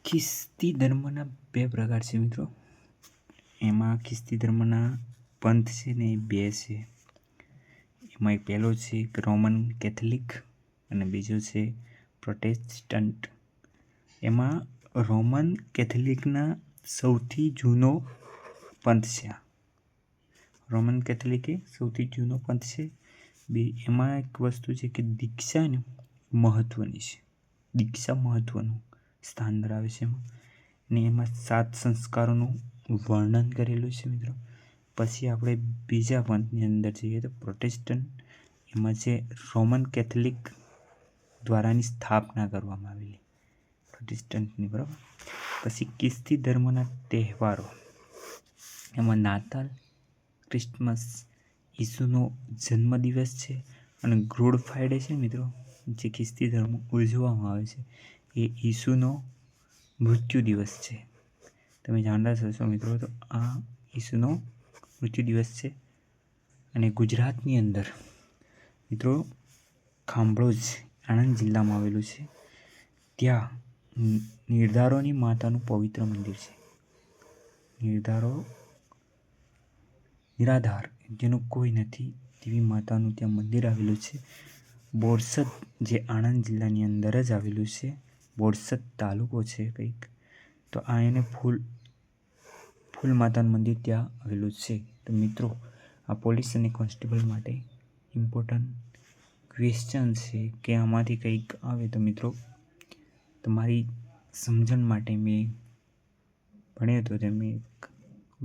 ખ્રિસ્તી ધર્મના બે પ્રકાર છે મિત્રો. એમાં ખ્રિસ્તી ધર્મના પંથ છે ને એ બે છે. એમાં એક પહેલો છે રોમન કેથોલિક અને બીજો છે પ્રોટેસ્ટન્ટ. એમાં રોમન કેથોલિકના સૌથી જૂનો પંથ છે. રોમન કેથોલિક એ સૌથી જૂનો પંથ છે. એમાં એક વસ્તુ છે કે દીક્ષા મહત્ત્વની છે. દીક્ષા મહત્ત્વનું સ્થાન ધરાવે છે ને એમાં 7 સંસ્કારોનું વર્ણન કરેલું છે મિત્રો. પછી આપણે બીજા પંથની અંદર જઈએ તો પ્રોટેસ્ટન્ટ. એમાં છે રોમન કેથોલિક દ્વારાની સ્થાપના કરવામાં આવેલી પ્રોટેસ્ટન્ટની, બરાબર. પછી ખ્રિસ્તી ધર્મના તહેવારો, એમાં નાતાલ, ક્રિસમસ, ઈસુનો જન્મદિવસ છે અને ગુડ ફ્રાઈડે છે મિત્રો, જે ખ્રિસ્તી ધર્મ ઉજવવામાં આવે છે એ ઈસુનો મૃત્યુ દિવસ છે. તમે જાણતા હશો મિત્રો, તો આ ઈસુનો મૃત્યુ દિવસ છે. અને ગુજરાતની અંદર મિત્રો ખાંભળોજ આણંદ જિલ્લામાં આવેલું છે. ત્યાં નિર્ધારોની માતાનું પવિત્ર મંદિર છે. નિરાધાર જેનું કોઈ નથી તેવી માતાનું ત્યાં મંદિર આવેલું છે. બોરસદ, જે આણંદ જિલ્લાની અંદર જ આવેલું છે, બોરસદ તાલુકો છે કંઈક, તો આ એને ફૂલ માતાનું મંદિર ત્યાં આવેલું છે. તો મિત્રો, આ પોલીસ અને કોન્સ્ટેબલ માટે ઇમ્પોર્ટન્ટ ક્વેશ્ચન છે કે આમાંથી કંઈક આવે તો મિત્રો તમારી સમજણ માટે મેં ભણ્યો હતો તે મેં એક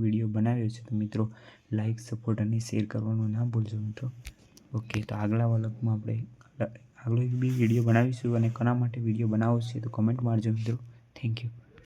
વિડીયો બનાવ્યો છે. તો મિત્રો લાઈક, સપોર્ટ અને શેર કરવાનું ના ભૂલજો મિત્રો. ઓકે, તો આગલા વ્લોગમાં આપણે આગલો એક બી વિડીયો બનાવીશું અને કોના માટે વિડીયો બનાવવો છે તો કમેન્ટ મારજો મિત્રો. Thank you.